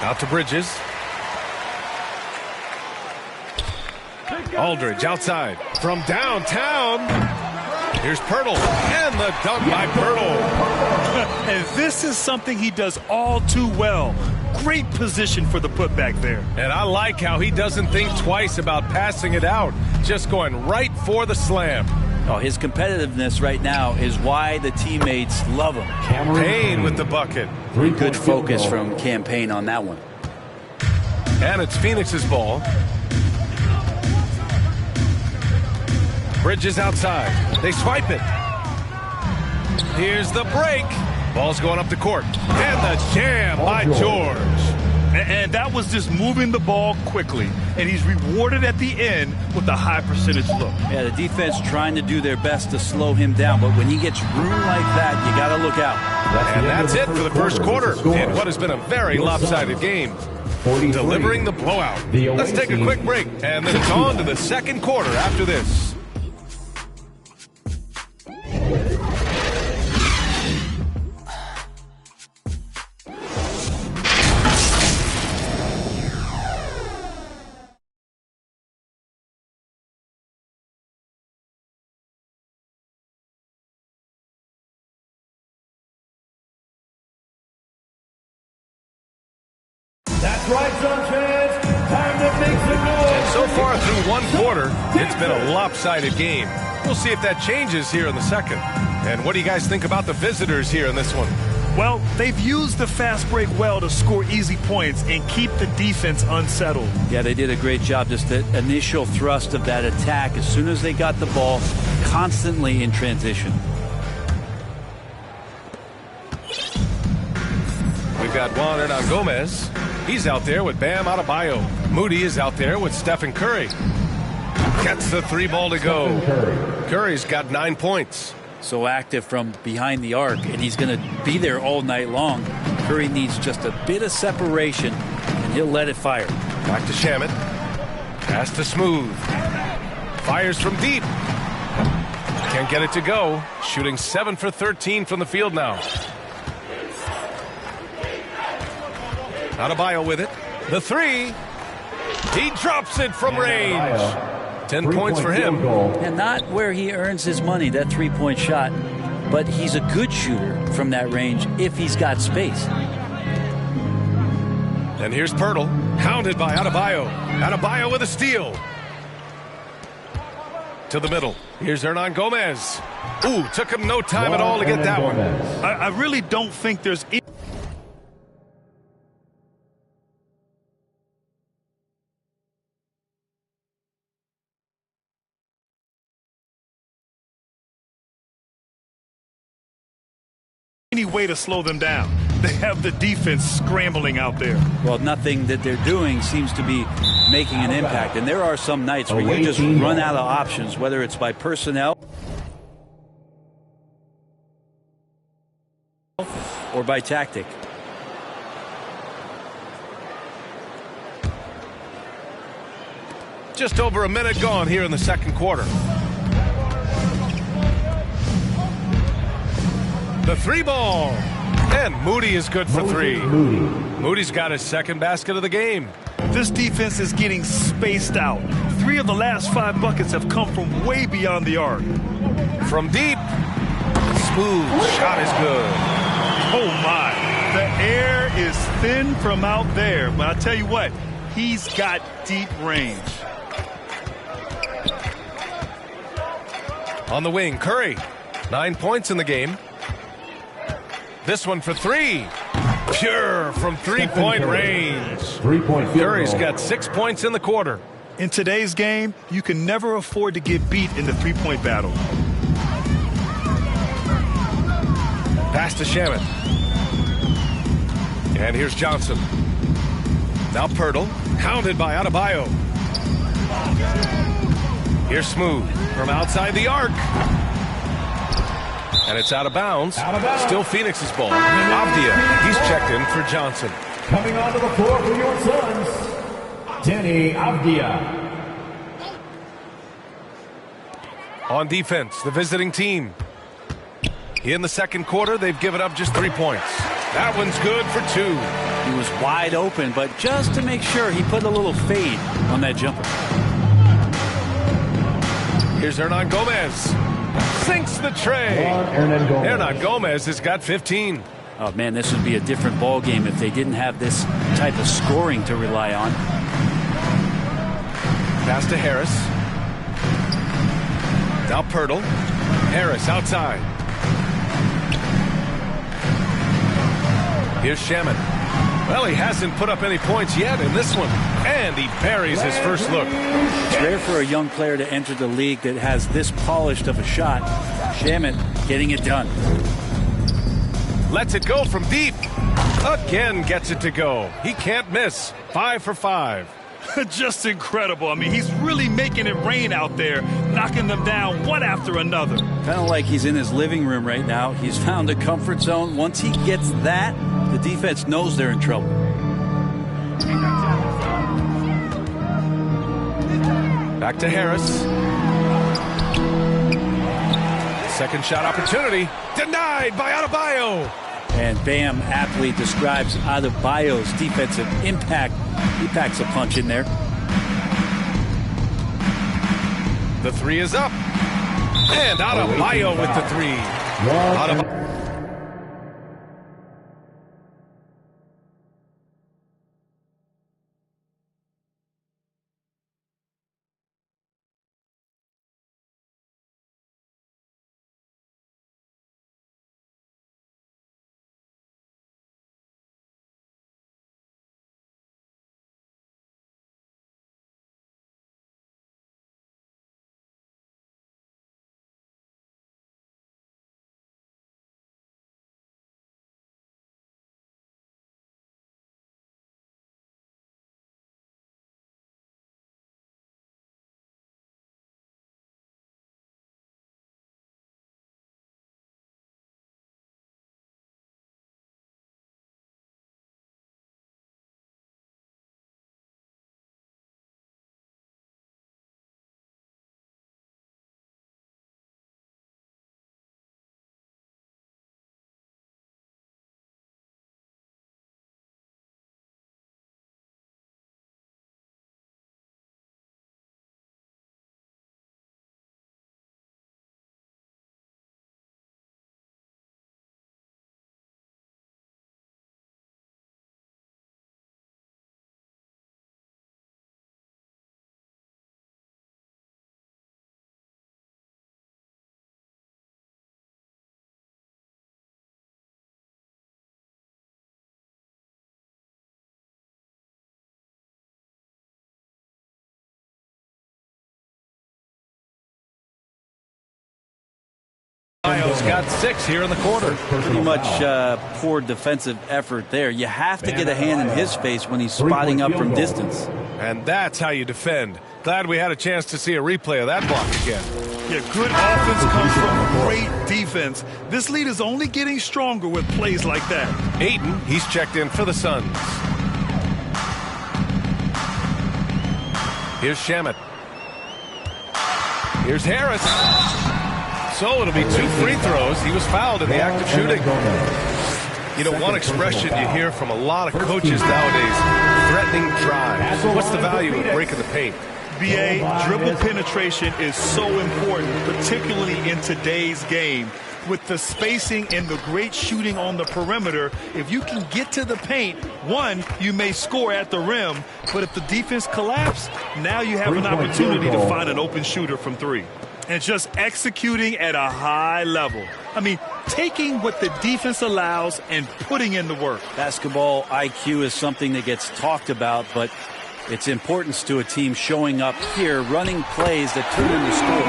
Out to Bridges. Aldridge outside from downtown. Here's Pirtle, and the dunk by Pirtle. And this is something he does all too well. Great position for the putback there. And I like how he doesn't think twice about passing it out, just going right for the slam. Oh, his competitiveness right now is why the teammates love him. Payne with the bucket. Good focus from Campaign on that one. And it's Phoenix's ball. Bridges outside. They swipe it. Here's the break. Ball's going up the court. And the jam by George. And that was just moving the ball quickly. And he's rewarded at the end with a high percentage look. Yeah, the defense trying to do their best to slow him down. But when he gets room like that, you got to look out. And that's it for the first quarter in what has been a very lopsided game. Delivering the blowout. Let's take a quick break. And then it's on to the second quarter after this. That's right, Suns fans. Time to make some noise. And so far through one quarter, it's been a lopsided game. We'll see if that changes here in the second. And what do you guys think about the visitors here in this one? Well, they've used the fast break well to score easy points and keep the defense unsettled. Yeah, they did a great job. Just the initial thrust of that attack as soon as they got the ball, constantly in transition. We've got ComeGaurdMe's. He's out there with Bam Adebayo. Moody is out there with Stephen Curry. Gets the three ball to go. Curry's got 9 points. So active from behind the arc, and he's going to be there all night long. Curry needs just a bit of separation, and he'll let it fire. Back to Shamet. Pass to Smooth. Fires from deep. Can't get it to go. Shooting 7 for 13 from the field now. Adebayo with it. The three. He drops it from range. 10 points for him. And not where he earns his money, that three-point shot. But he's a good shooter from that range if he's got space. And here's Pirtle. Hounded by Adebayo. Adebayo with a steal. To the middle. Here's ComeGaurdMe's. Ooh, took him no time at all to get that one. I really don't think there's any way to slow them down. They have the defense scrambling out there. Well, nothing that they're doing seems to be making an impact. And there are some nights where you just run out of options, whether it's by personnel or by tactic. Just over a minute gone here in the second quarter. The three ball. And Moody is good for three. Moody's got his second basket of the game. This defense is getting spaced out. 3 of the last 5 buckets have come from way beyond the arc. From deep. Smooth shot is good. Oh, my. The air is thin from out there. But I'll tell you what, he's got deep range. On the wing, Curry. 9 points in the game. This one for three. Pure from three-point range. Curry's got 6 points in the quarter. In today's game, you can never afford to get beat in the three-point battle. Pass to Shamet. And here's Johnson. Now Pirtle, hounded by Adebayo. Here's Smooth from outside the arc. And it's out of bounds. Still Phoenix's ball. Avdia, he's checked in for Johnson. Coming onto the floor for your Suns, Denny Avdia. On defense, the visiting team. In the second quarter, they've given up just 3 points. That one's good for 2. He was wide open, but just to make sure, he put a little fade on that jumper. Here's Hernangomez. Sinks the tray. Hernangomez has got 15. Oh, man, this would be a different ball game if they didn't have this type of scoring to rely on. Pass to Harris. Now Pirtle. Harris outside. Here's Shaman. Well, he hasn't put up any points yet in this one. And he buries his first look. It's rare for a young player to enter the league that has this polished of a shot. Shaman getting it done. Lets it go from deep. Again gets it to go. He can't miss. 5 for 5. Just incredible. I mean, he's really making it rain out there, knocking them down one after another. Kind of like he's in his living room right now. He's found a comfort zone. Once he gets that, the defense knows they're in trouble. Back to Harris. Second shot opportunity. Denied by Adebayo. And Bam aptly describes Adebayo's defensive impact. He packs a punch in there. The three is up. And Adebayo with the three. Adebayo's got 6 here in the quarter. Pretty much poor defensive effort there. You have to get a hand in his face when he's spotting up from distance. And that's how you defend. Glad we had a chance to see a replay of that block again. Yeah, good offense comes from great defense. This lead is only getting stronger with plays like that. Ayton, he's checked in for the Suns. Here's Shamet. Here's Harris. So it'll be 2 free throws. He was fouled in the act of shooting. You know, one expression you hear from a lot of coaches nowadays, threatening drives. What's the value of breaking the paint? BA, dribble penetration is so important, particularly in today's game. With the spacing and the great shooting on the perimeter, if you can get to the paint, one, you may score at the rim, but if the defense collapses, now you have an opportunity to find an open shooter from 3. And just executing at a high level. I mean, taking what the defense allows and putting in the work. Basketball IQ is something that gets talked about, but its importance to a team showing up here, running plays that turn into scores.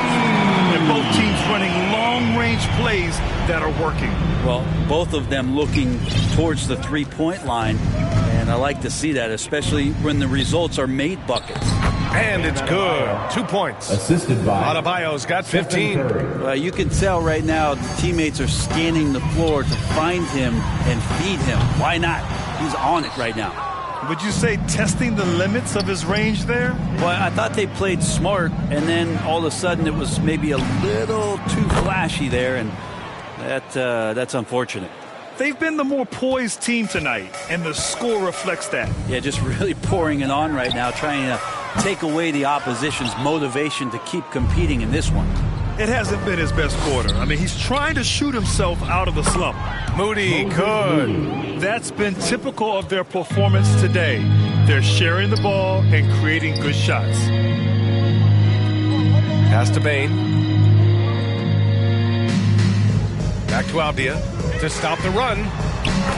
And both teams running long-range plays that are working. Well, both of them looking towards the three-point line, and I like to see that, especially when the results are made buckets. And it's good. 2 points. Assisted by Adebayo's got 15. You can tell right now the teammates are scanning the floor to find him and feed him. Why not? He's on it right now. Would you say testing the limits of his range there? Well, I thought they played smart, and then all of a sudden it was maybe a little too flashy there, and that's unfortunate. They've been the more poised team tonight, and the score reflects that. Yeah, just really pouring it on right now, trying to take away the opposition's motivation to keep competing in this one. It hasn't been his best quarter. I mean, he's trying to shoot himself out of the slump. Moody, good. That's been typical of their performance today. They're sharing the ball and creating good shots. Pass to Bain. Back to Avdia to stop the run.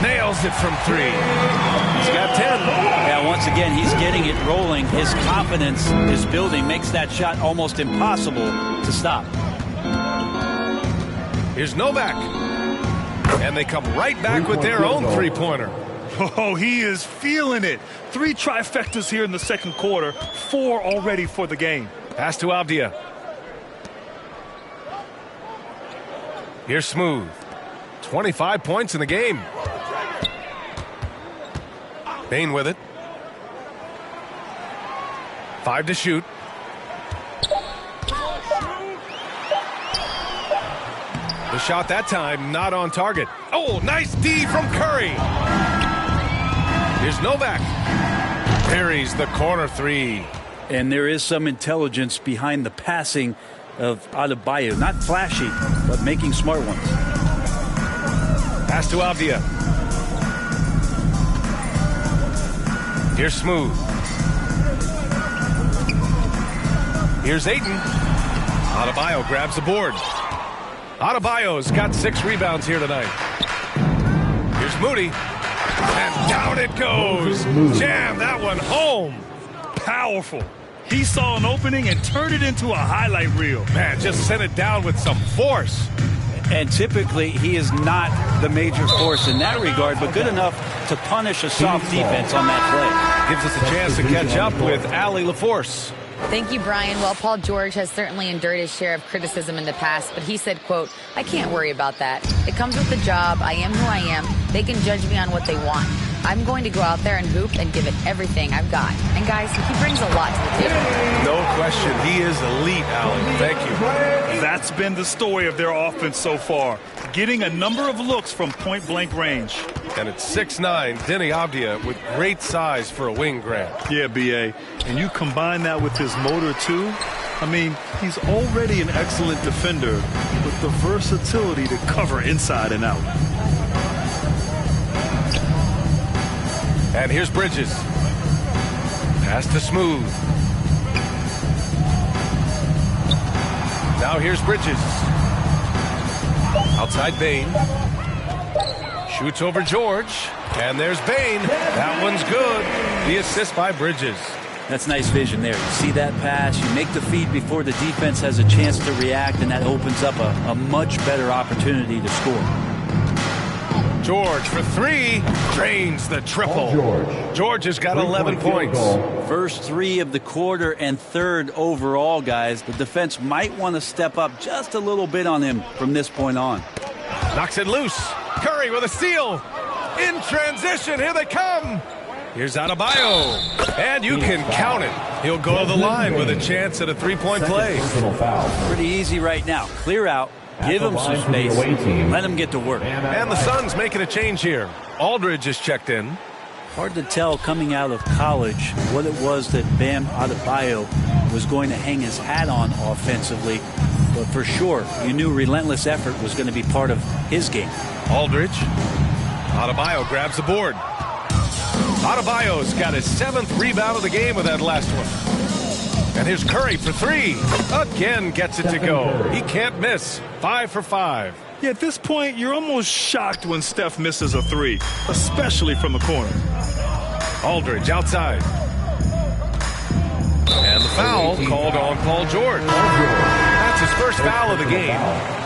Nails it from 3. He's got 10. Yeah, once again, he's getting it rolling. His confidence is building, makes that shot almost impossible to stop. Here's Novak. And they come right back with their own three-pointer. Oh, he is feeling it. 3 trifectas here in the second quarter, 4 already for the game. Pass to Avdia. Here's Smooth. 25 points in the game. Bain with it. 5 to shoot. The shot that time not on target. Oh, nice D from Curry. Here's Novak. Parries the corner 3. And there is some intelligence behind the passing of Adebayo. Not flashy, but making smart ones. Pass to Avdia. Here's Smooth. Here's Ayton. Adebayo grabs the board. Adebayo's got 6 rebounds here tonight. Here's Moody. And down it goes. Jam that one home. Powerful. He saw an opening and turned it into a highlight reel. Man, just sent it down with some force. And typically, he is not the major force in that regard, but good enough to punish a soft defense on that play. Gives us a chance to catch up with Allie LaForce. Thank you, Brian. Well, Paul George has certainly endured his share of criticism in the past, but he said, quote, "I can't worry about that. It comes with the job. I am who I am. They can judge me on what they want. I'm going to go out there and hoop and give it everything I've got." And guys, he brings a lot to the table. No question. He is elite, Allen. Thank you. That's been the story of their offense so far. Getting a number of looks from point-blank range. And it's 6'9", Denny Avdia with great size for a wing grab. Yeah, B.A. And you combine that with his motor, too. I mean, he's already an excellent defender with the versatility to cover inside and out. And here's Bridges. Pass to Smooth. Now here's Bridges. Outside Bain. Shoots over George. And there's Bain. That one's good. The assist by Bridges. That's nice vision there. You see that pass, you make the feed before the defense has a chance to react, and that opens up a much better opportunity to score. George for 3, drains the triple. George has got 11 points. First 3 of the quarter and 3rd overall, guys. The defense might want to step up just a little bit on him from this point on. Knocks it loose. Curry with a steal. In transition, here they come. Here's Adebayo. And you can count it. He'll go to the line with a chance at a 3-point play. Pretty easy right now. Clear out. Give him some space. Let him get to work. And the Suns making a change here. Aldridge is checked in. Hard to tell coming out of college what it was that Bam Adebayo was going to hang his hat on offensively. But for sure, you knew relentless effort was going to be part of his game. Aldridge. Adebayo grabs the board. Adebayo's got his 7th rebound of the game with that last one. And here's Curry for 3. Again gets it to go. He can't miss. 5 for 5. Yeah, at this point, you're almost shocked when Steph misses a 3, especially from the corner. Aldridge outside. And the foul called on Paul George. That's his first foul of the game.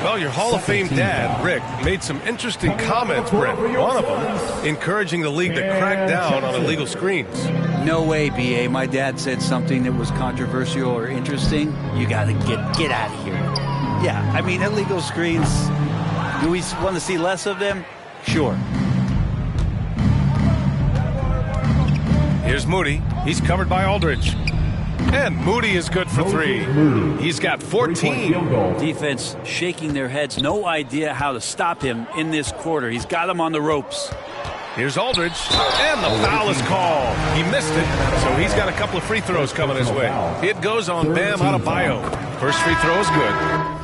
Well, your Hall of Fame dad, Rick, made some interesting comments, Brett. One of them encouraging the league to crack down on illegal screens. No way, B.A. My dad said something that was controversial or interesting. You got to get out of here. Yeah, I mean, illegal screens, do we want to see less of them? Sure. Here's Moody. He's covered by Aldridge. And Moody is good for 3. He's got 14. Defense shaking their heads. No idea how to stop him in this quarter. He's got him on the ropes. Here's Aldridge, and the foul is called. He missed it, so he's got a couple of free throws coming his way. It goes on Bam Adebayo. First free throw is good.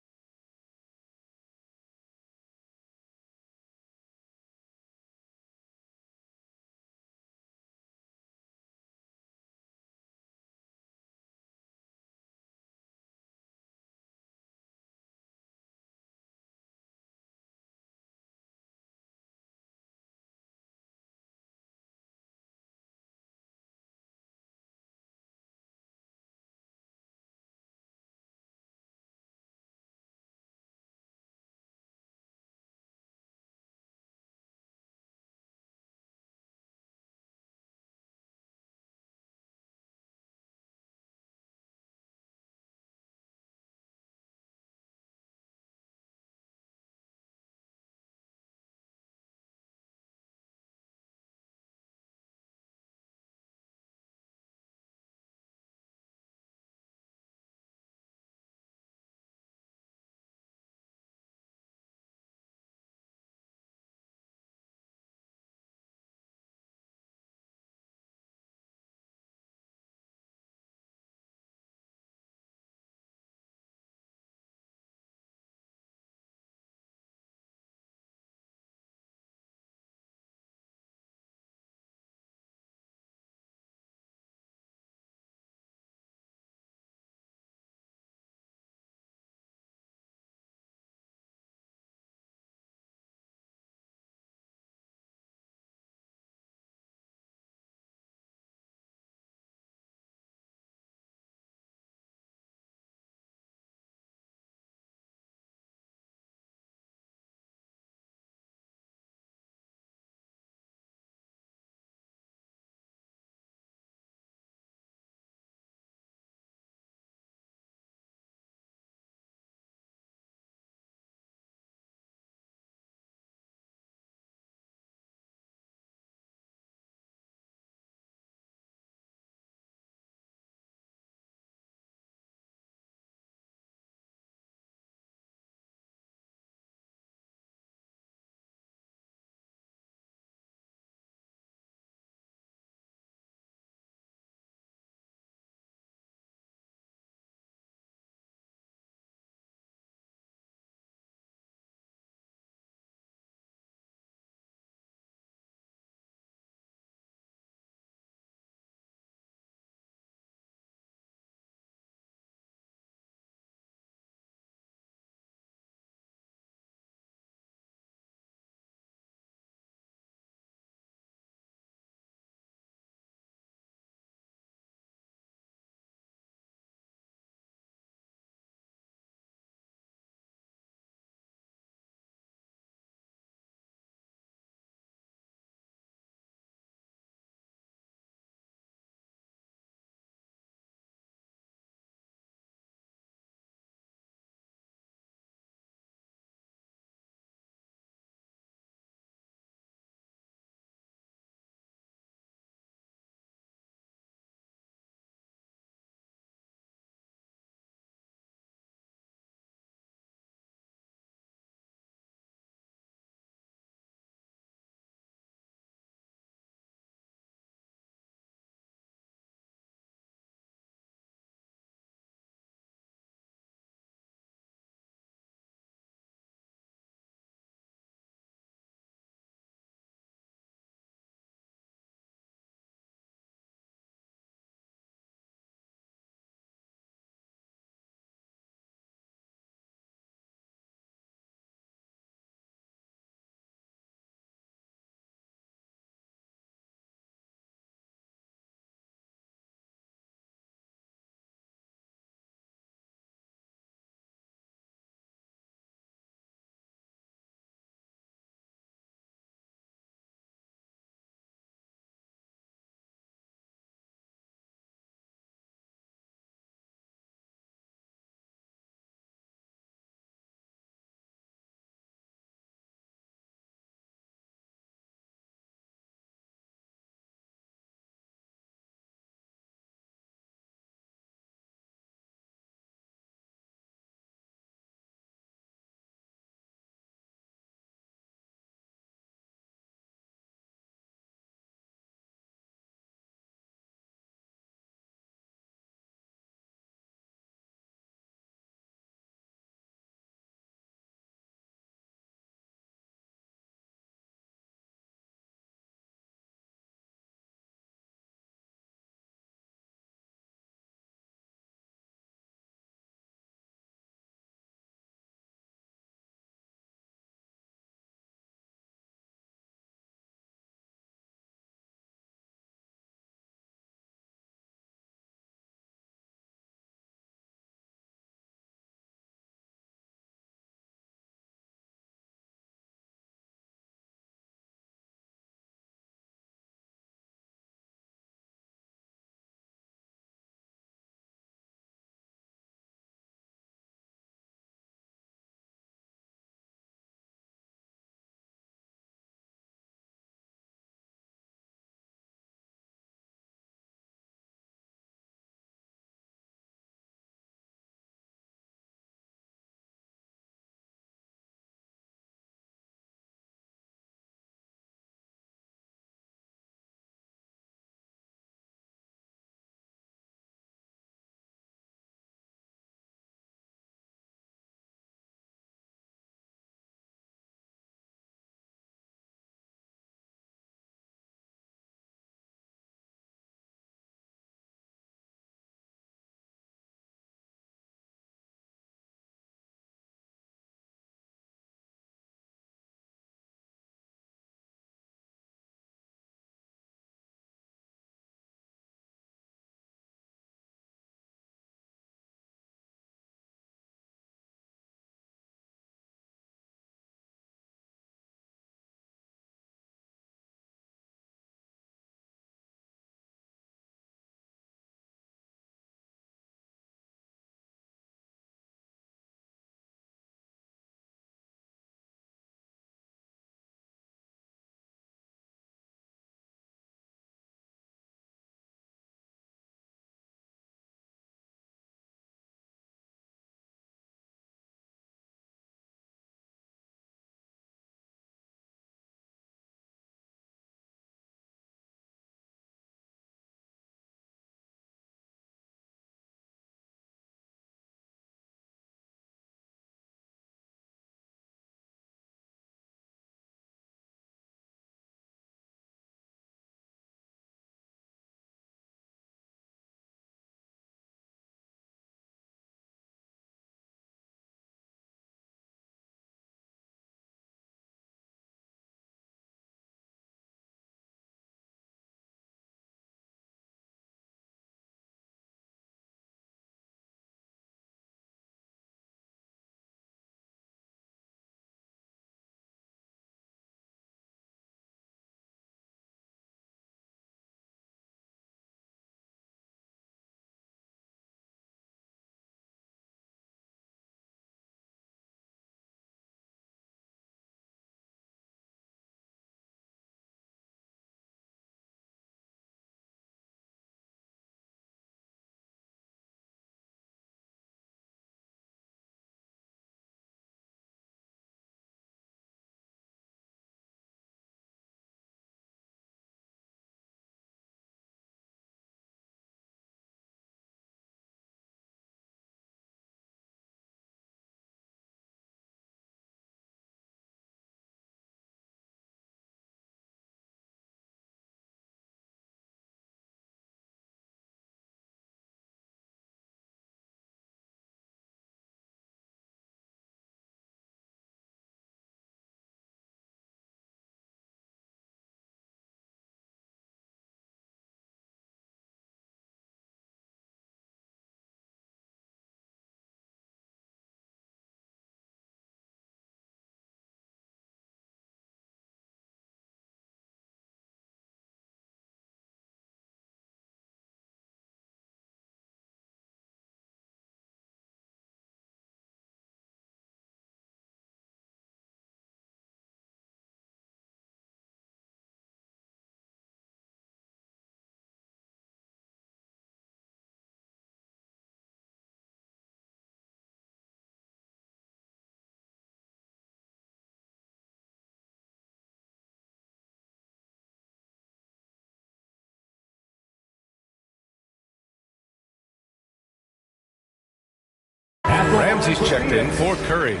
Ramsey's checked in for Curry.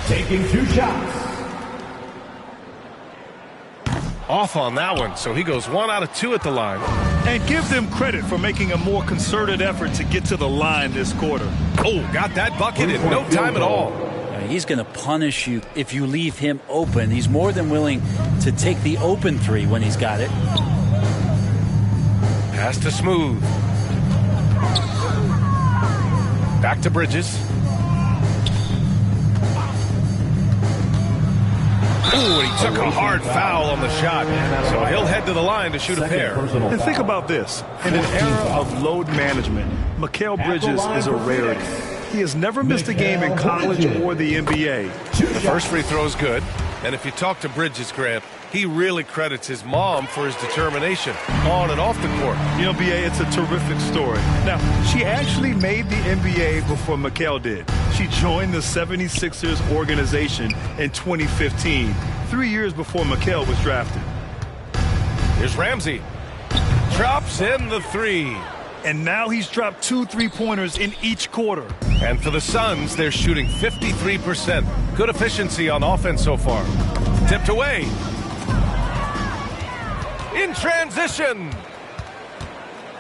Taking 2 shots. Off on that one, so he goes 1 out of 2 at the line. And give them credit for making a more concerted effort to get to the line this quarter. Oh, got that bucket in no time at all. He's going to punish you if you leave him open. He's more than willing to take the open 3 when he's got it. Pass to Smooth. Back to Bridges. Ooh, and he took a hard foul on the shot. So he'll head to the line to shoot a pair. And think about this. In an era of load management, Mikal Bridges is a rarity. He has never missed a game in college or the NBA. The first free throw is good. And if you talk to Bridges, Grant, he really credits his mom for his determination on and off the court. You know, BA, it's a terrific story. Now, she actually made the NBA before Mikal did. She joined the 76ers organization in 2015, 3 years before Mikal was drafted. Here's Ramsey. Drops in the 3. And now he's dropped 2 3-pointers in each quarter. And for the Suns, they're shooting 53%. Good efficiency on offense so far. Tipped away. In transition.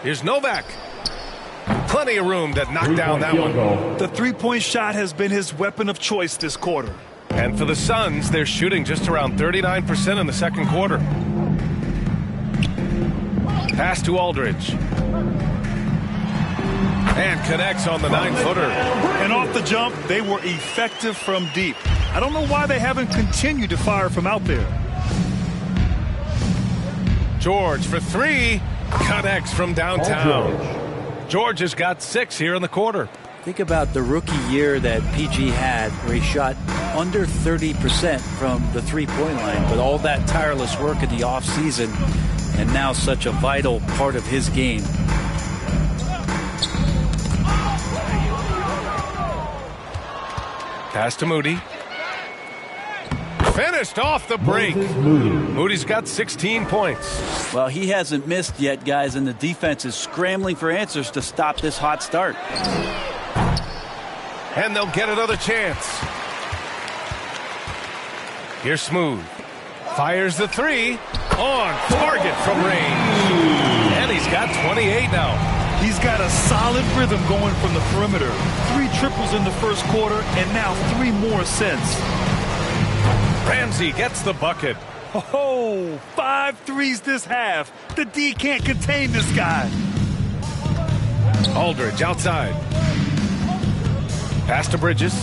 Here's Novak. Plenty of room to knock down that one. The 3-point shot has been his weapon of choice this quarter. And for the Suns, they're shooting just around 39% in the second quarter. Pass to Aldridge. And connects on the 9-footer. And off the jump, they were effective from deep. I don't know why they haven't continued to fire from out there. George for 3. Connects from downtown. George has got 6 here in the quarter. Think about the rookie year that PG had, where he shot under 30% from the 3-point line. But all that tireless work in the offseason, and now such a vital part of his game. Pass to Moody. Finished off the break. Moody's got 16 points. Well, he hasn't missed yet, guys, and the defense is scrambling for answers to stop this hot start. And they'll get another chance. Here's Smooth. Fires the 3. On target from range. And he's got 28 now. He's got a solid rhythm going from the perimeter. 3 triples in the first quarter, and now 3 more since. Ramsey gets the bucket. Oh, 5 threes this half. The D can't contain this guy. Aldridge outside. Pass to Bridges.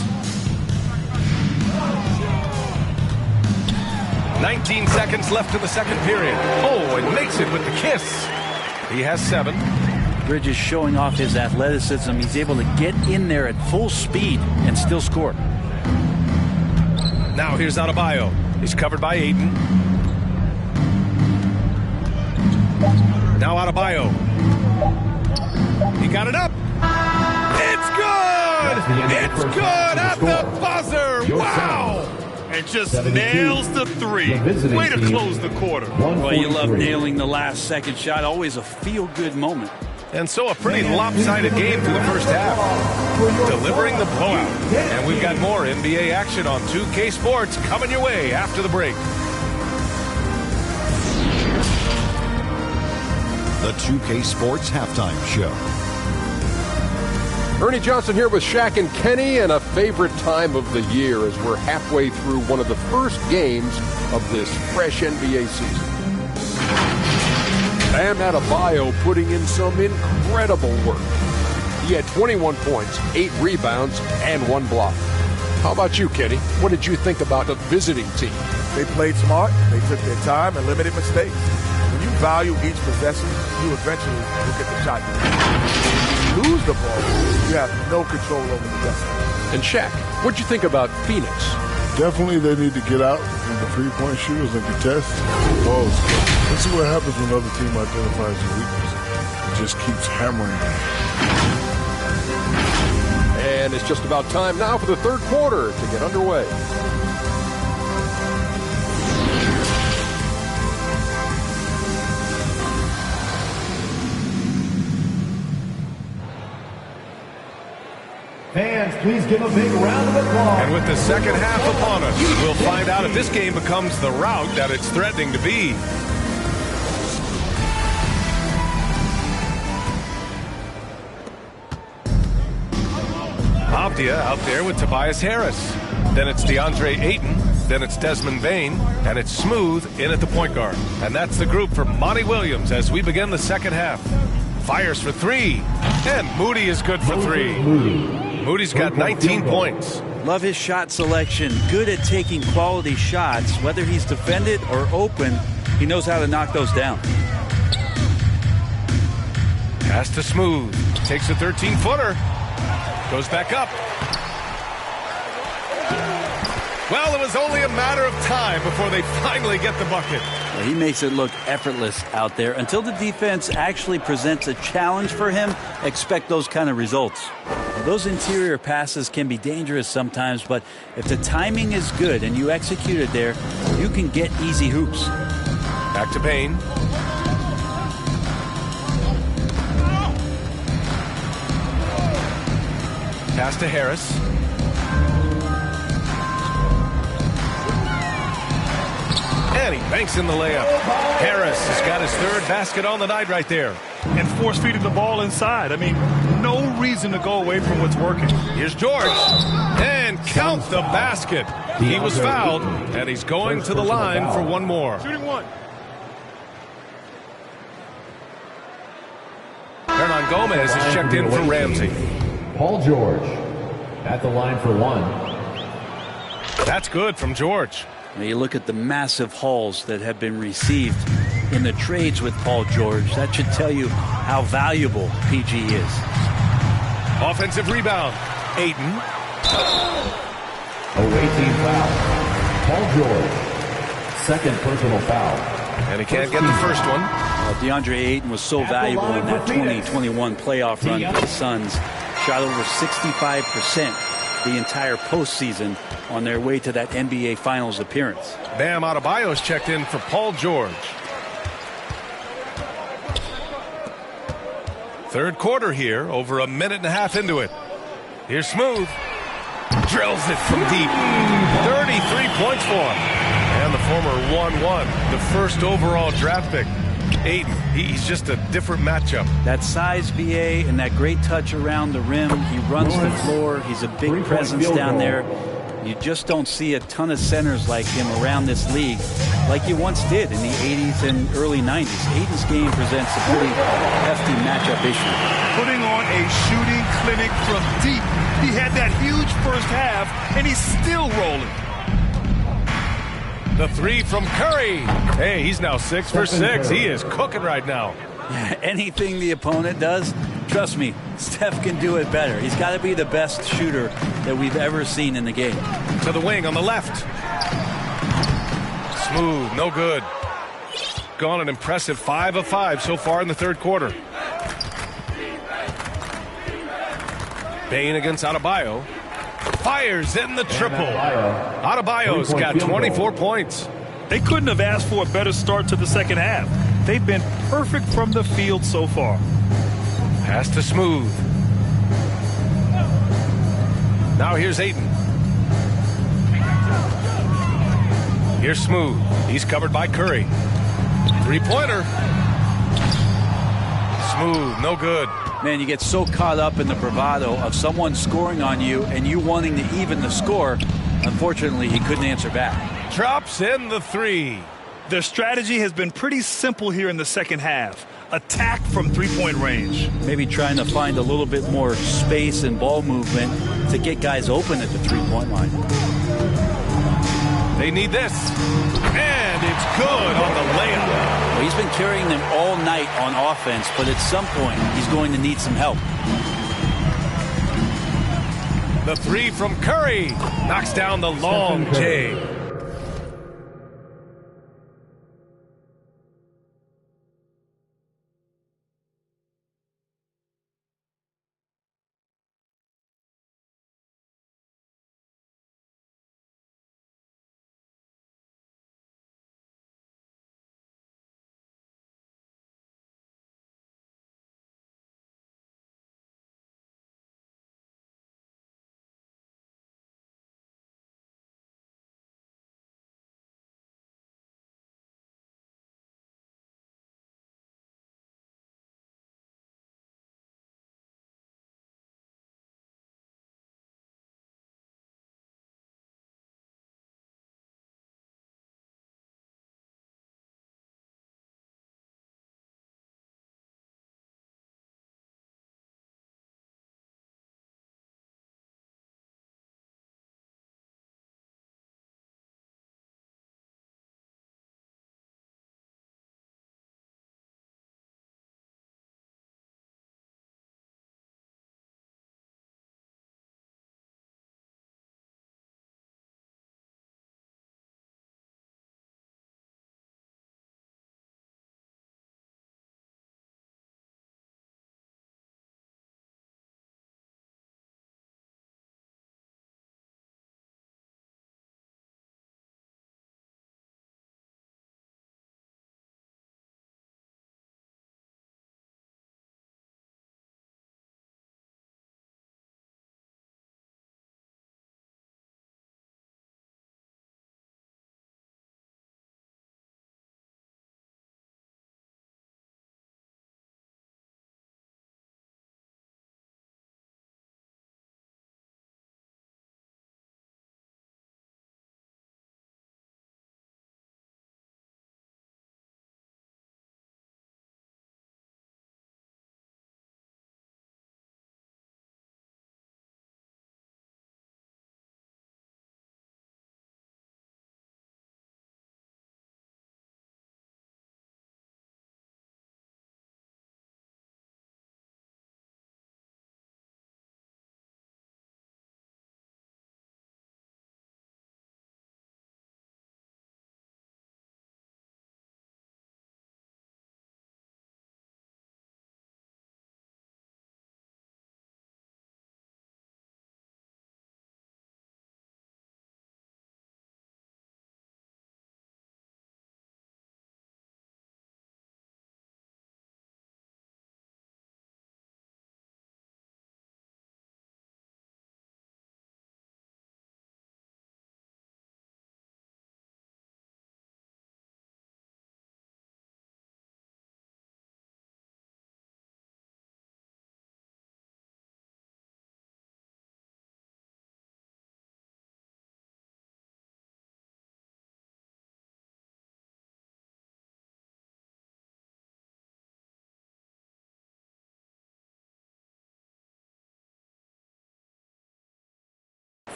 19 seconds left in the second period. Oh, and makes it with the kiss. He has 7. Bridges showing off his athleticism. He's able to get in there at full speed and still score. Now here's Adebayo. He's covered by Aiden. Now Adebayo. He got it up. It's good! It's good at the buzzer! Wow! And just nails the 3. Way to close the quarter. Well, you love nailing the last second shot. Always a feel-good moment. And so a pretty lopsided game through the first half. Delivering the blowout. And we've got more NBA action on 2K Sports coming your way after the break. The 2K Sports Halftime Show. Ernie Johnson here with Shaq and Kenny, and a favorite time of the year as we're halfway through one of the first games of this fresh NBA season. Bam Adebayo putting in some incredible work. He had 21 points, 8 rebounds, and 1 block. How about you, Kenny? What did you think about the visiting team? They played smart, they took their time, and limited mistakes. When you value each possession, you eventually will get the shot. If you lose the ball, you have no control over the rest. And Shaq, what'd you think about Phoenix? Definitely they need to get out from the three-point shooters and contest the balls. This is what happens when another team identifies a weakness. It just keeps hammering them. And it's just about time now for the third quarter to get underway. Fans, please give a big round of applause. And with the second half upon us, we'll find out if this game becomes the rout that it's threatening to be. Avdia out there with Tobias Harris. Then it's DeAndre Ayton. Then it's Desmond Bain. And it's Smooth in at the point guard. And that's the group for Monty Williams as we begin the second half. Fires for three. And Moody is good for three. Moody's got 19 points. Love his shot selection. Good at taking quality shots. Whether he's defended or open, he knows how to knock those down. Pass to Smooth. Takes a 13-footer. Goes back up. Well, it was only a matter of time before they finally get the bucket. Well, he makes it look effortless out there. Until the defense actually presents a challenge for him, expect those kind of results. Well, those interior passes can be dangerous sometimes, but if the timing is good and you execute it there, you can get easy hoops. Back to Bain. Pass to Harris. And he banks in the layup. Harris has got his third basket on the night right there. And force feeding the ball inside. I mean, no reason to go away from what's working. Here's George. And count the basket. He was fouled, and he's going to the line for one more. Shooting one. Hernan Gomez is checked in for Ramsey. Paul George at the line for one. That's good from George. Now you look at the massive hauls that have been received in the trades with Paul George. That should tell you how valuable PG is. Offensive rebound. Ayton. Away team foul. Paul George. Second personal foul. And he can't get the first one. DeAndre Ayton was so valuable in that 2021 playoff run for the Suns. Shot over 65% the entire postseason on their way to that NBA Finals appearance. Bam Adebayo's checked in for Paul George. Third quarter here, over a minute and a half into it. Here's Smooth. Drills it from deep. 33 points for him. And the former 1-1, the first overall draft pick. Ayton, he's just a different matchup. That size, BA, and that great touch around the rim. He runs the floor. He's a big presence down there. You just don't see a ton of centers like him around this league like you once did in the 80s and early 90s. Ayton's game presents a pretty hefty matchup issue. Putting on a shooting clinic from deep. He had that huge first half, and he's still rolling. The three from Curry. Hey, he's now 6 for 6. He is cooking right now. Anything the opponent does, trust me, Steph can do it better. He's got to be the best shooter that we've ever seen in the game. To the wing on the left. Smooth, no good. Gone an impressive 5 of 5 so far in the third quarter. Bain against Adebayo. Fires in the triple. Adebayo's got 24 points. They couldn't have asked for a better start to the second half. They've been perfect from the field so far. Pass to Smooth. Now here's Ayton. Here's Smooth. He's covered by Curry. Three-pointer. Smooth, no good. Man, you get so caught up in the bravado of someone scoring on you and you wanting to even the score. Unfortunately, he couldn't answer back. Drops in the three. Their strategy has been pretty simple here in the second half. Attack from three-point range. Maybe trying to find a little bit more space and ball movement to get guys open at the three-point line. They need this. And it's good on the layup. Well, he's been carrying them all night on offense, but at some point, he's going to need some help. The three from Curry knocks down the long J.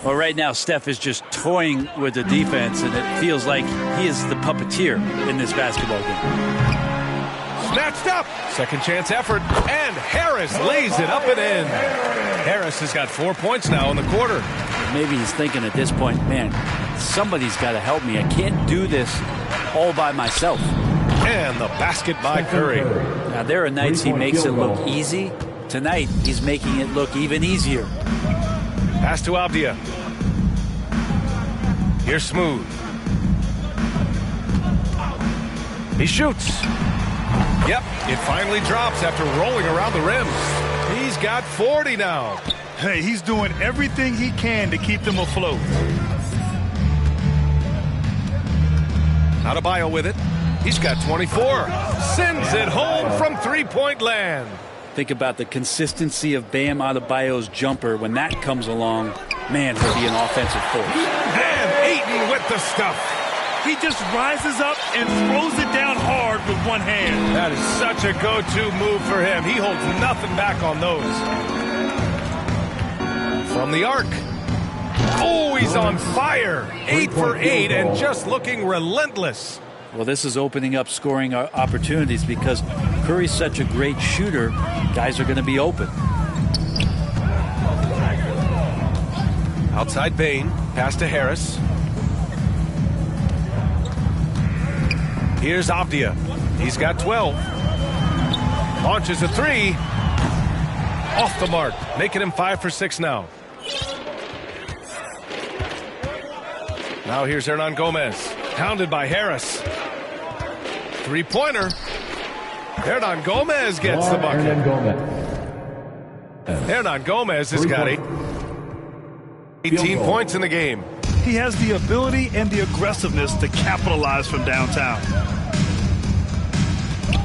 Well, right now, Steph is just toying with the defense, and it feels like he is the puppeteer in this basketball game. Snatched up. Second chance effort. And Harris lays it up and in. Harris has got 4 points now in the quarter. Maybe he's thinking at this point, man, somebody's got to help me. I can't do this all by myself. And the basket by Curry. Now, there are nights he makes it look easy. Tonight, he's making it look even easier. Pass to Avdia. Here's Smooth. He shoots. Yep, it finally drops after rolling around the rim. He's got 40 now. Hey, he's doing everything he can to keep them afloat. Adebayo with it. He's got 24. Sends it home from three-point land. Think about the consistency of Bam Adebayo's jumper. When that comes along, man, he'll be an offensive force. And Ayton with the stuff. He just rises up and throws it down hard with one hand. That is such a go-to move for him. He holds nothing back on those. From the arc. Oh, he's on fire. 8 for 8 and just looking relentless. Well, this is opening up scoring opportunities because Curry's such a great shooter. Guys are going to be open. Outside Bain. Pass to Harris. Here's Avdia. He's got 12. Launches a three. Off the mark. Making him 5 for 6 now. Now here's Hernan Gomez. Pounded by Harris. Three-pointer. Hernan Gomez gets the bucket. Hernan Gomez has got 18 points in the game. He has the ability and the aggressiveness to capitalize from downtown.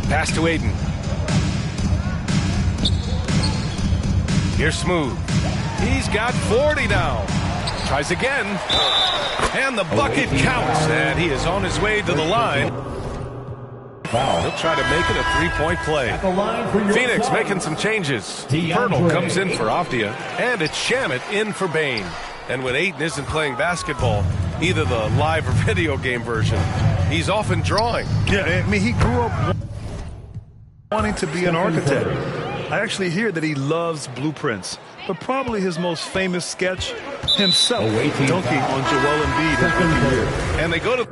Pass to Ayton. Here's Smooth. He's got 40 now. Tries again. And the bucket counts. And he is on his way to the line. He'll try to make it a three-point play. Phoenix making some changes. Pirtle comes in for Avdia. And it's Shamet in for Bain. And when Ayton isn't playing basketball, either the live or video game version, he's often drawing. Yeah, I mean, he grew up wanting to be an architect. I actually hear that he loves blueprints, but probably his most famous sketch, himself dunking on Joel Embiid his rookie year. And they go to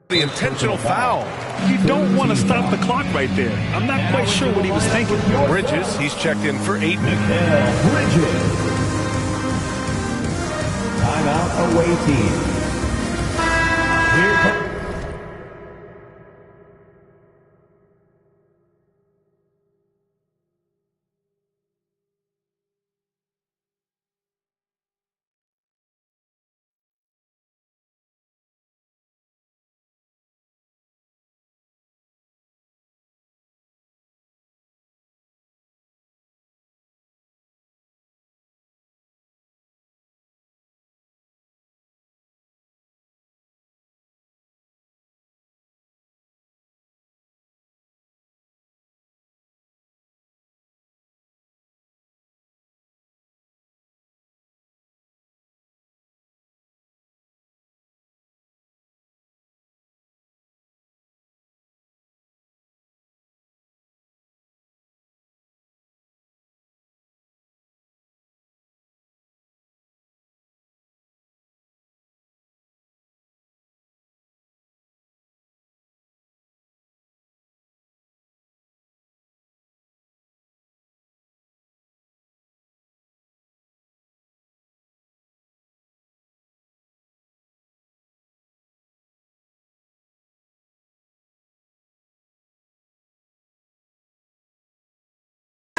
the intentional foul. You don't want to stop the clock right there. I'm not quite sure what he was thinking. Bridges, he's checked in for Ayton. Bridges. Timeout away team. Here comes.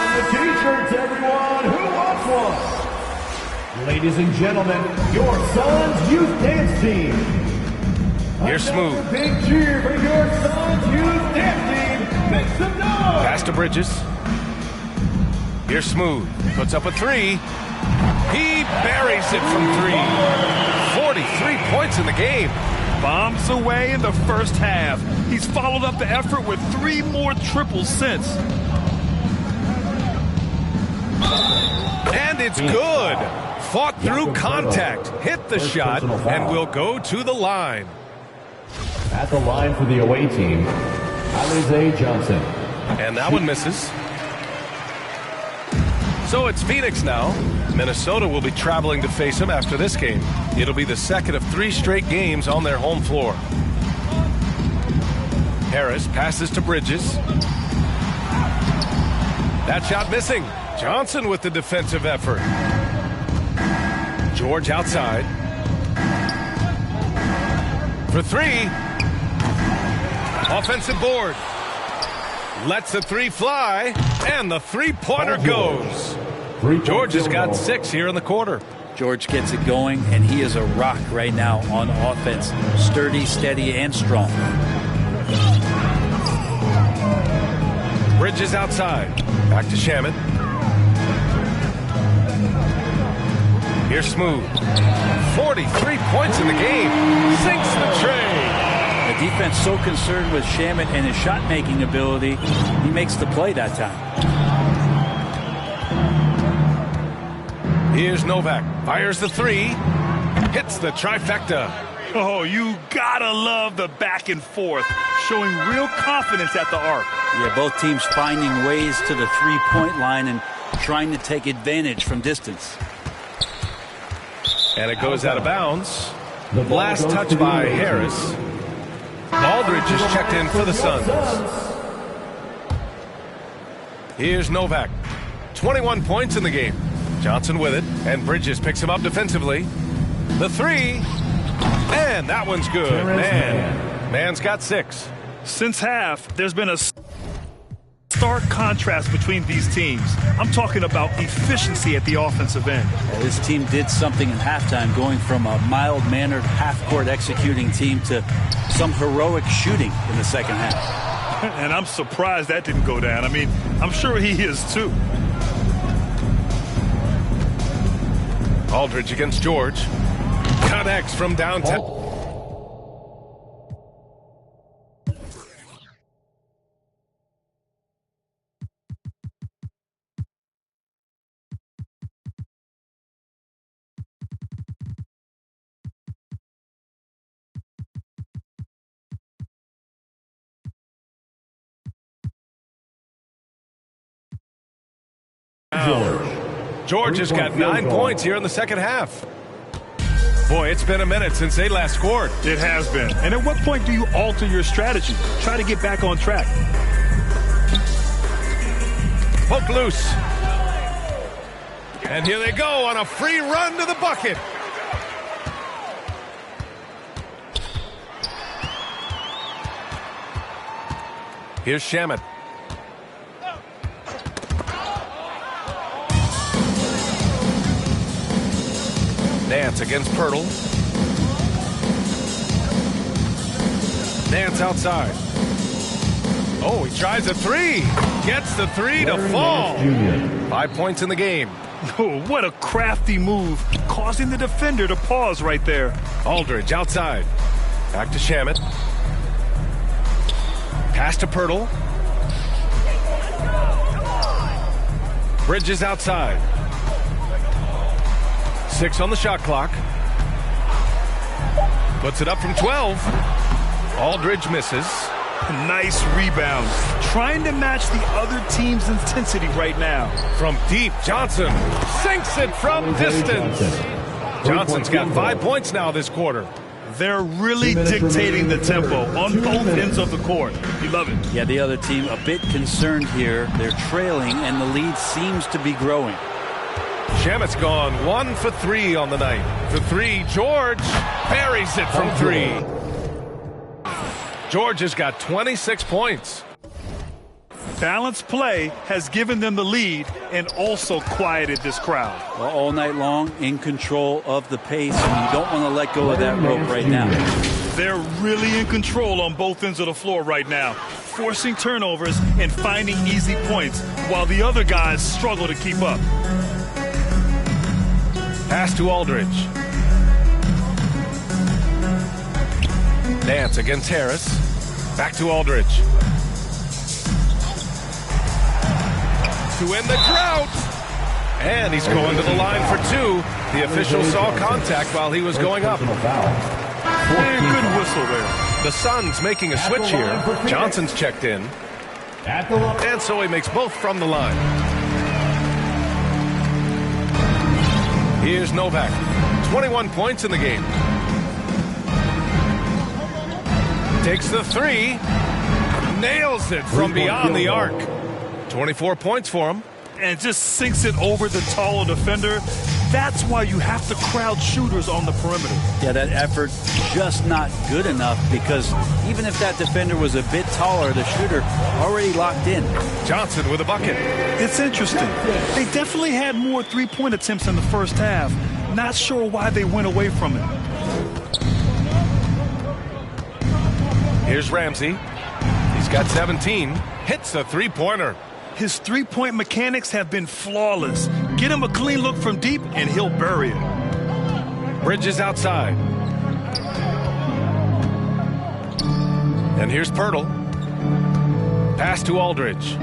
The t-shirts, everyone who wants one. Ladies and gentlemen, your son's youth dance team. Here's Smooth. Big cheer for your son's youth dance team. Make some noise. Pass to Bridges. Here's Smooth. Puts up a three. He buries it from three. 43 points in the game. Bombs away in the first half. He's followed up the effort with 3 more triples since. And And it's good. Fought through contact, hit the shot, and will go to the line. At the line for the away team, Alize Johnson. And that one misses. So it's Phoenix now. Minnesota will be traveling to face him after this game. It'll be the second of 3 straight games on their home floor. Harris passes to Bridges. That shot missing. Johnson with the defensive effort. George outside. For 3. Offensive board. Lets the 3 fly, and the 3-pointer goes. George has got 6 here in the quarter. George gets it going, and he is a rock right now on offense. Sturdy, steady, and strong. Bridges outside. Back to Shaman. Here's Smooth. 43 points in the game. Sinks the tray. The defense so concerned with Shaman and his shot-making ability, he makes the play that time. Here's Novak. Fires the 3. Hits the trifecta. Oh, you gotta love the back and forth, showing real confidence at the arc. Yeah, both teams finding ways to the 3-point line and trying to take advantage from distance. And it goes out of bounds. Last touch by Harris. Aldridge is checked in for the Suns. Here's Novak. 21 points in the game. Johnson with it, and Bridges picks him up defensively. The 3. And that one's good. Man's got 6. Since half, there's been a stark contrast between these teams. I'm talking about efficiency at the offensive end. This team did something in halftime, going from a mild-mannered half-court executing team to some heroic shooting in the second half. And I'm surprised that didn't go down. I mean, I'm sure he is too. Aldridge against George. Connects from downtown. George has got 9 points here in the second half. Boy, it's been a minute since they last scored. It has been. And at what point do you alter your strategy? Try to get back on track. Poke loose. And here they go on a free run to the bucket. Here's Shaman. Nance against Pirtle. Nance outside. Oh, he tries a 3. Gets the 3 to fall. 5 points in the game. Oh, what a crafty move, causing the defender to pause right there. Aldridge outside. Back to Shaman. Pass to Pirtle. Bridges outside. 6 on the shot clock. Puts it up from 12. Aldridge misses. Nice rebound. Trying to match the other team's intensity right now. From deep, Johnson sinks it from distance. Johnson's got 5 points now this quarter. They're really dictating the tempo on both ends of the court. You love it. Yeah, the other team a bit concerned here. They're trailing, and the lead seems to be growing. Shamet's gone 1 for 3 on the night. For 3, George buries it from 3. George has got 26 points. Balanced play has given them the lead and also quieted this crowd. Well, all night long, in control of the pace, and you don't want to let go of that rope right now. They're really in control on both ends of the floor right now, forcing turnovers and finding easy points while the other guys struggle to keep up. Pass to Aldridge. Nance against Harris. Back to Aldridge. To end the drought. And he's going to the line for two. The official saw contact while he was going up. Good whistle there. The Suns making a switch here. Johnson's checked in. And so he makes both from the line. Here's Novak. 21 points in the game. Takes the three. Nails it from beyond the arc. 24 points for him. And just sinks it over the taller defender. That's why you have to crowd shooters on the perimeter. Yeah, that effort just not good enough, because even if that defender was a bit taller, the shooter already locked in. Johnson with a bucket. It's interesting. They definitely had more three-point attempts in the first half. Not sure why they went away from it. Here's Ramsey. He's got 17. Hits a three-pointer. His three-point mechanics have been flawless. Get him a clean look from deep, and he'll bury it. Bridges outside. And here's Pirtle. Pass to Aldridge.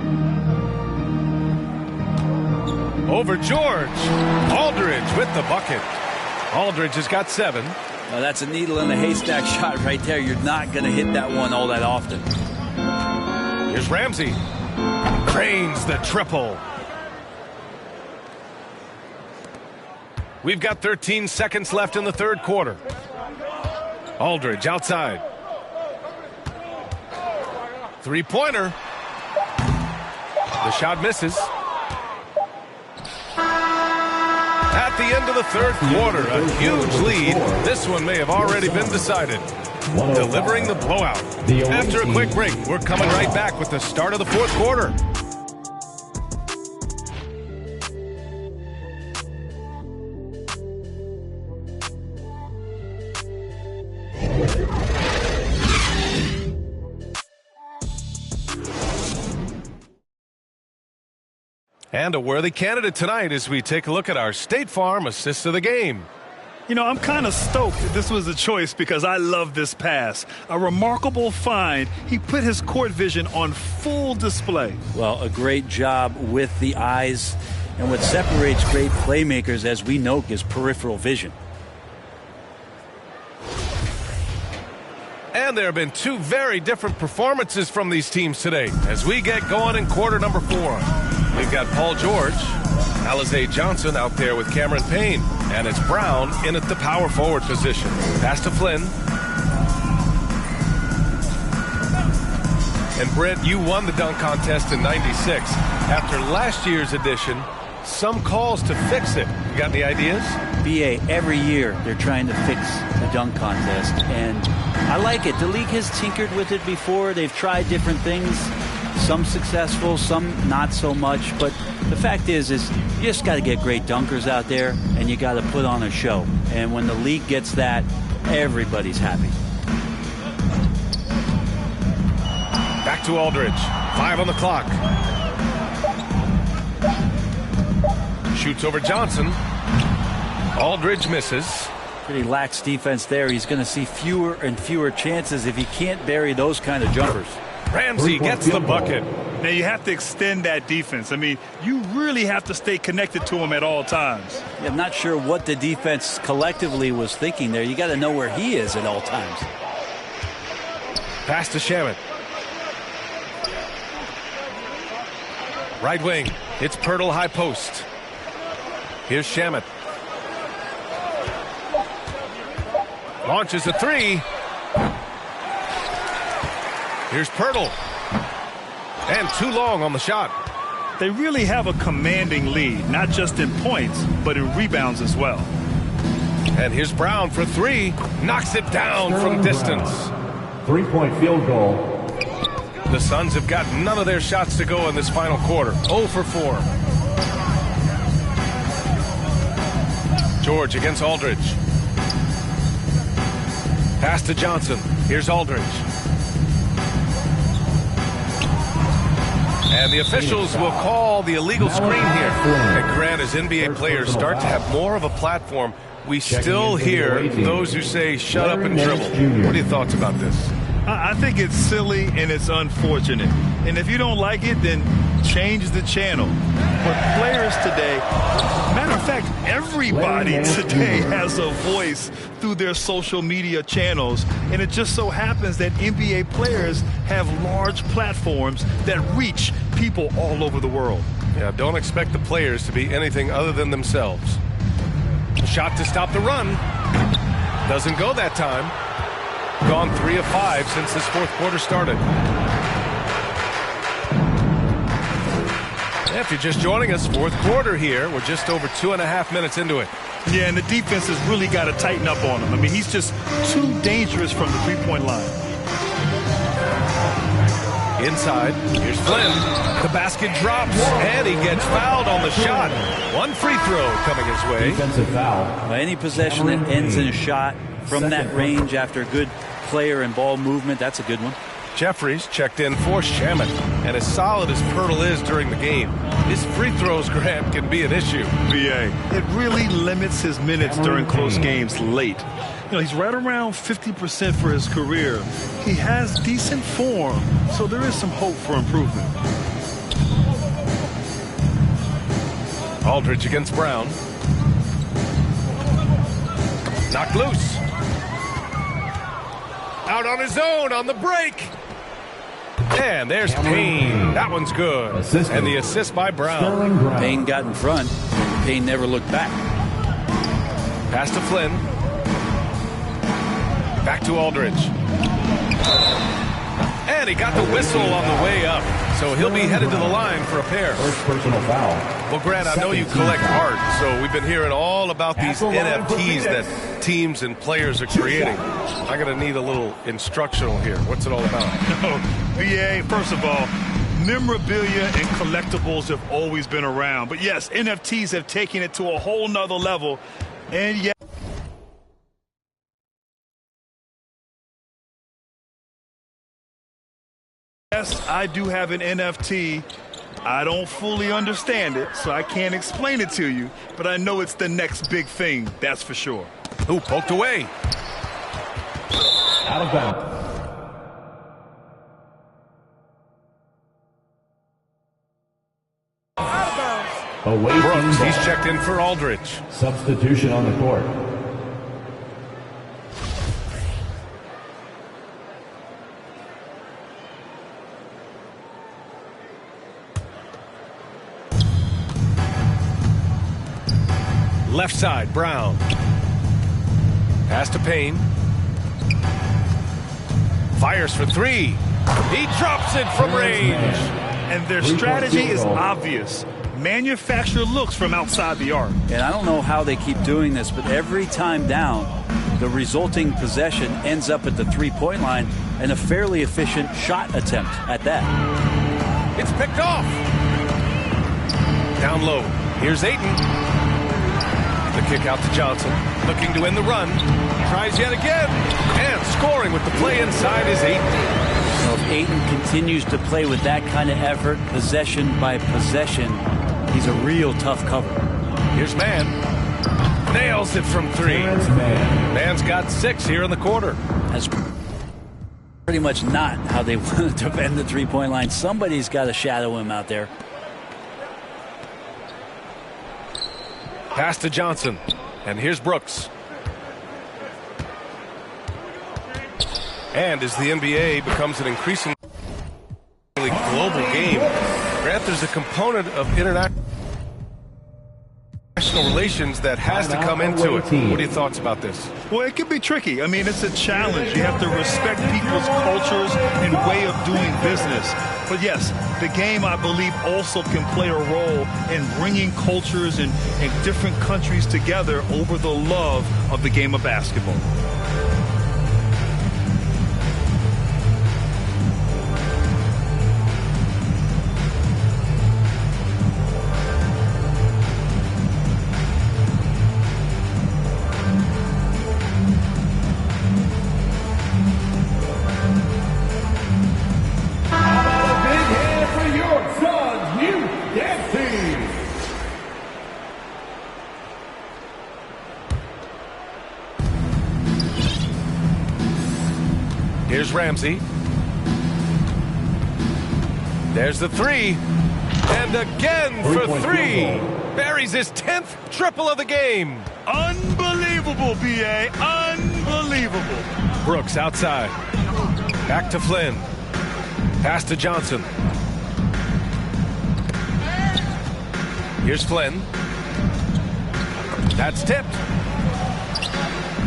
Over George. Aldridge with the bucket. Aldridge has got 7. Well, that's a needle in the haystack shot right there. You're not going to hit that one all that often. Here's Ramsey. Drains the triple. We've got 13 seconds left in the third quarter. Aldridge outside. Three-pointer. The shot misses. At the end of the third quarter, a huge lead. This one may have already been decided. Delivering the blowout. After a quick break, we're coming right back with the start of the fourth quarter. And a worthy candidate tonight as we take a look at our State Farm assist of the game. You know, I'm kind of stoked that this was a choice because I love this pass. A remarkable find. He put his court vision on full display. Well, a great job with the eyes. And what separates great playmakers, as we know, is peripheral vision. And there have been two very different performances from these teams today as we get going in quarter number 4. We've got Paul George, Alize Johnson out there with Cameron Payne, and it's Brown in at the power forward position. Pass to Flynn. And Brent, you won the dunk contest in '96. After last year's edition, some calls to fix it. You got any ideas? BA, every year they're trying to fix the dunk contest, and I like it. The league has tinkered with it before. They've tried different things. Some successful, some not so much. But the fact is you just got to get great dunkers out there, and you got to put on a show. And when the league gets that, everybody's happy. Back to Aldridge. 5 on the clock. Shoots over Johnson. Aldridge misses. Pretty lax defense there. He's going to see fewer and fewer chances if he can't bury those kind of jumpers. Ramsey gets the bucket. Now you have to extend that defense. I mean, you really have to stay connected to him at all times. Yeah, I'm not sure what the defense collectively was thinking there. You got to know where he is at all times. Pass to Shamet. Right wing. It's Pirtle high post. Here's Shamet. Launches a three. Here's Pirtle. And too long on the shot. They really have a commanding lead, not just in points, but in rebounds as well. And here's Brown for 3. Knocks it down from distance. 3-point field goal. The Suns have got none of their shots to go in this final quarter. 0 for 4. George against Aldridge. Pass to Johnson. Here's Aldridge. And the officials will call the illegal screen here. And Grant, as NBA players start to have more of a platform, we still hear those who say shut up and dribble. What are your thoughts about this? I think it's silly and it's unfortunate. And if you don't like it, then change the channel. But players today, matter of fact, everybody today has a voice through their social media channels. And it just so happens that NBA players have large platforms that reach people all over the world. Yeah, don't expect the players to be anything other than themselves. Shot to stop the run. Doesn't go that time. Gone 3 of 5 since this fourth quarter started. If you're just joining us, fourth quarter here. We're just over 2.5 minutes into it. Yeah, and the defense has really got to tighten up on him. I mean, he's just too dangerous from the three-point line. Inside, here's Flynn. The basket drops, and he gets fouled on the shot. One free throw coming his way. Defensive foul. Any possession that ends in a shot from that range after good player and ball movement, that's a good one. Jeffries checked in for Shaman, and as solid as Pirtle is during the game, his free throws, Grant, can be an issue. VA, it really limits his minutes during close games late. You know, he's right around 50% for his career. He has decent form, so there is some hope for improvement. Aldridge against Brown. Knocked loose. Out on his own on the break. And there's Payne. That one's good. And the assist by Brown. Payne got in front. Payne never looked back. Pass to Flynn. Back to Aldridge. And he got the whistle on the way up. So he'll be headed to the line for a pair. First personal foul. Well, Grant, I know you collect art, so we've been hearing all about these NFTs that teams and players are creating. I'm going to need a little instructional here. What's it all about? VA, first of all, memorabilia and collectibles have always been around. But yes, NFTs have taken it to a whole nother level. And yes, I do have an NFT. I don't fully understand it, so I can't explain it to you, but I know it's the next big thing, that's for sure. Ooh, poked away. Out of bounds. Away Brooks, from he's checked in for Aldridge. Substitution on the court. Left side, Brown. Pass to Payne. Fires for three. He drops it from range. And their strategy is obvious. Manufacture looks from outside the arc. And I don't know how they keep doing this, but every time down, the resulting possession ends up at the three-point line and a fairly efficient shot attempt at that. It's picked off. Down low. Here's Ayton. The kick out to Johnson, looking to end the run. Tries yet again, and scoring with the play inside is Ayton. So if Ayton continues to play with that kind of effort, possession by possession, he's a real tough cover. Here's Mann. Nails it from three. Mann's got 6 here in the quarter. That's pretty much not how they want to defend the three-point line. Somebody's got to shadow him out there. Pass to Johnson, and here's Brooks. And as the NBA becomes an increasingly global game, Grant, there's a component of international relations that has to come into it. What are your thoughts about this? Well, it can be tricky. I mean, it's a challenge. You have to respect people's cultures and way of doing business. But yes, the game, I believe, also can play a role in bringing cultures and different countries together over the love of the game of basketball. Here's Ramsey. There's the three. And again for three. Buries his 10th triple of the game. Unbelievable, B.A. Unbelievable. Brooks outside. Back to Flynn. Pass to Johnson. Here's Flynn. That's tipped.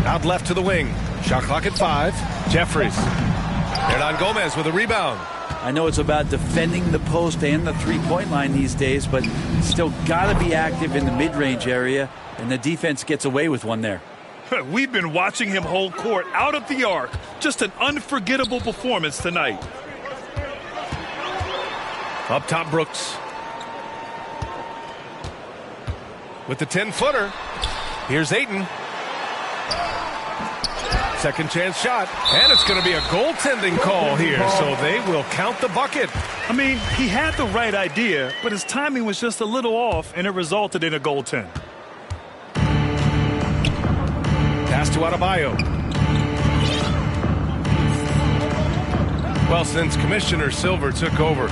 Out left to the wing. Shot clock at 5. Jeffries. ComeGaurdMe's with a rebound. I know it's about defending the post and the three-point line these days, but still got to be active in the mid-range area, and the defense gets away with one there. We've been watching him hold court out of the arc. Just an unforgettable performance tonight. Up top, Brooks. With the 10-footer. Here's Ayton. Second chance shot, and it's going to be a goaltending call here, so they will count the bucket. I mean, he had the right idea, but his timing was just a little off, and it resulted in a goaltend. Pass to Adebayo. Well, since Commissioner Silver took over,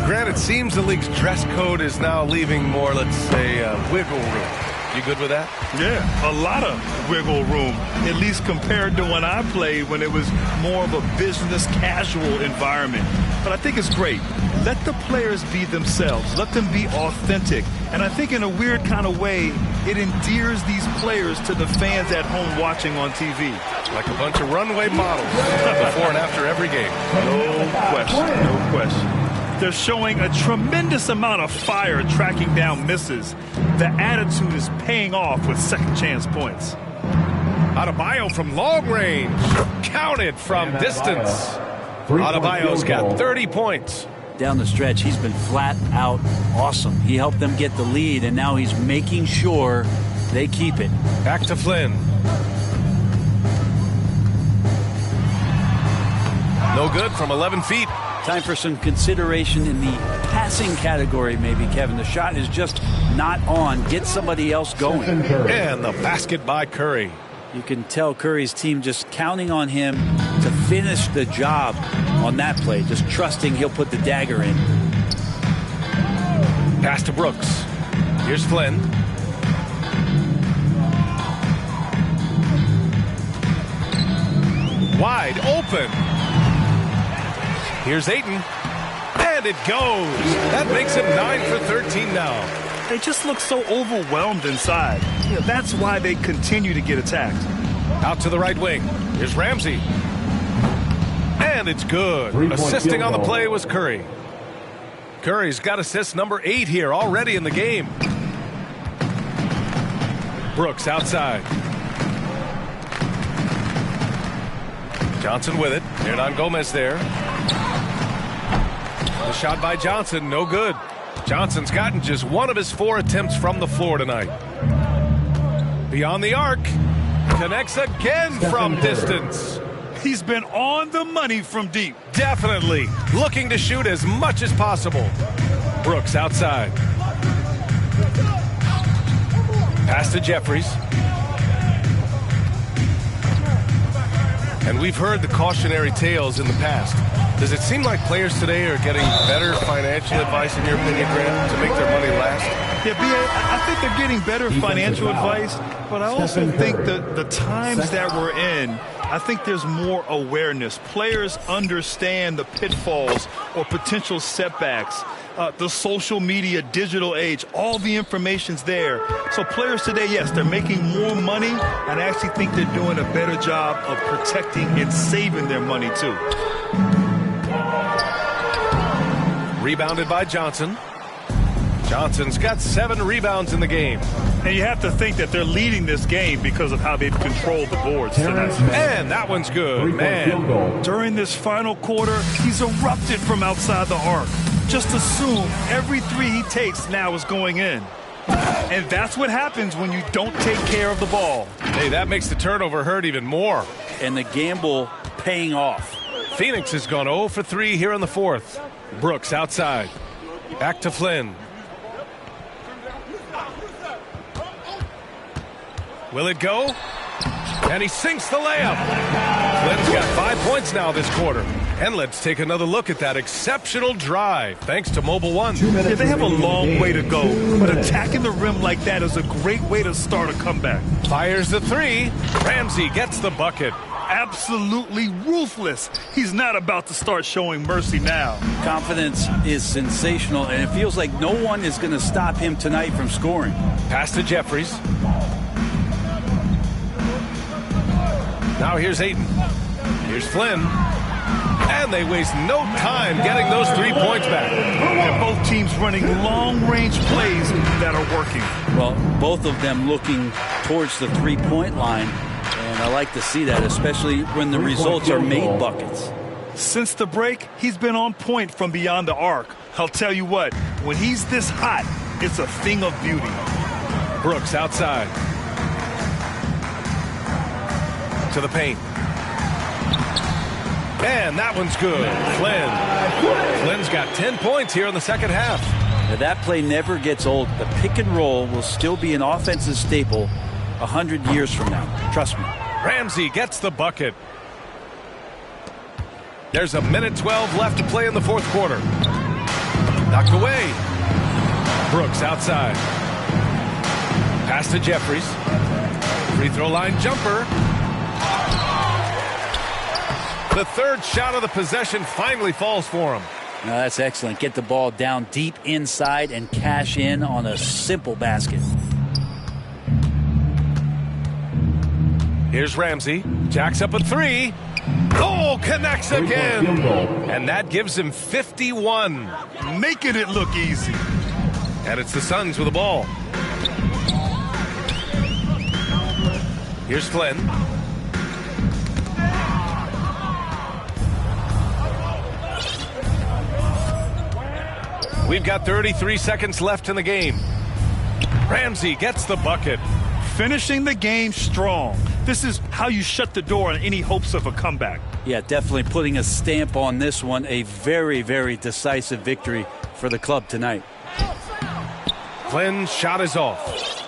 Grant, it seems the league's dress code is now leaving more, let's say, wiggle room. You good with that? Yeah, a lot of wiggle room, at least compared to when I played, when it was more of a business casual environment. But I think it's great. Let the players be themselves. Let them be authentic. And I think in a weird kind of way, it endears these players to the fans at home watching on TV. Like a bunch of runway models before and after every game. No question, no question. They're showing a tremendous amount of fire tracking down misses. The attitude is paying off with second chance points. Adebayo from long range. Counted from distance. Adebayo's got 30 points. Down the stretch, he's been flat out awesome. He helped them get the lead, and now he's making sure they keep it. Back to Flynn. No good from 11 feet. Time for some consideration in the passing category, maybe, Kevin. The shot is just not on. Get somebody else going. And the basket by Curry. You can tell Curry's team just counting on him to finish the job on that play, just trusting he'll put the dagger in. Pass to Brooks. Here's Flynn. Wide open. Here's Ayton. And it goes. That makes him 9 for 13 now. They just look so overwhelmed inside. Yeah, that's why they continue to get attacked. Out to the right wing. Here's Ramsey. And it's good. Assisting on the play was Curry. Curry's got assist number 8 here already in the game. Brooks outside. Johnson with it. ComeGaurdMe's there. The shot by Johnson, no good. Johnson's gotten just one of his 4 attempts from the floor tonight. Beyond the arc. Connects again from distance. He's been on the money from deep. Definitely. Looking to shoot as much as possible. Brooks outside. Pass to Jeffries. And we've heard the cautionary tales in the past. Does it seem like players today are getting better financial advice, in your opinion, Grant, to make their money last? Yeah, B.A., I think they're getting better financial advice, but I also think that the times that we're in, I think there's more awareness. Players understand the pitfalls or potential setbacks. The social media, digital age, all the information's there. So players today, yes, they're making more money, and I actually think they're doing a better job of protecting and saving their money, too. Rebounded by Johnson. Johnson's got 7 rebounds in the game. And you have to think that they're leading this game because of how they've controlled the boards tonight. And that one's good, man. During this final quarter, he's erupted from outside the arc. Just assume every 3 he takes now is going in. And that's what happens when you don't take care of the ball. Hey, that makes the turnover hurt even more. And the gamble paying off. Phoenix has gone 0 for 3 here in the 4th. Brooks outside. Back to Flynn. Will it go? And he sinks the layup. Flynn's got 5 points now this quarter. And let's take another look at that exceptional drive, thanks to Mobile One. Yeah, they have a long way to go, but attacking the rim like that is a great way to start a comeback. Fires the three. Ramsey gets the bucket. Absolutely ruthless. He's not about to start showing mercy now. Confidence is sensational, and it feels like no one is going to stop him tonight from scoring. Pass to Jeffries. Now here's Ayton. Here's Flynn. And they waste no time getting those 3 points back. And both teams running long-range plays that are working. Well, both of them looking towards the three-point line. And I like to see that, especially when the results are made buckets. Since the break, he's been on point from beyond the arc. I'll tell you what, when he's this hot, it's a thing of beauty. Brooks outside. To the paint. And that one's good. Flynn's got 10 points here in the second half. Now that play never gets old. The pick and roll will still be an offensive staple 100 years from now. Trust me. Ramsey gets the bucket. There's a minute 12 left to play in the fourth quarter. Knocked away. Brooks outside. Pass to Jeffries. Free throw line jumper. The third shot of the possession finally falls for him. Now that's excellent. Get the ball down deep inside and cash in on a simple basket. Here's Ramsey. Jacks up a three. Oh, connects again. And that gives him 51. Making it look easy. And it's the Suns with the ball. Here's Flynn. We've got 33 seconds left in the game. Ramsey gets the bucket. Finishing the game strong. This is how you shut the door on any hopes of a comeback. Yeah, definitely putting a stamp on this one. A very, very decisive victory for the club tonight. Flynn's shot is off.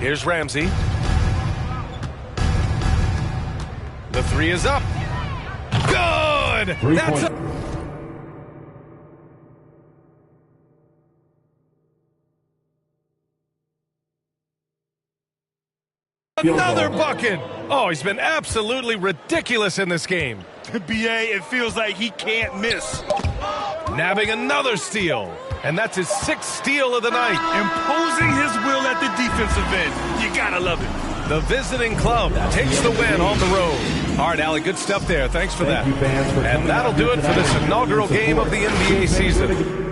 Here's Ramsey. The three is up. Good! That's another bucket. Oh, he's been absolutely ridiculous in this game. BA, it feels like he can't miss. Nabbing another steal. And that's his 6th steal of the night. Imposing his will at the defensive end. You gotta love it. The visiting club takes the win on the road. All right, Allie, good stuff there. Thanks for that. And that'll do it for this inaugural game of the NBA season.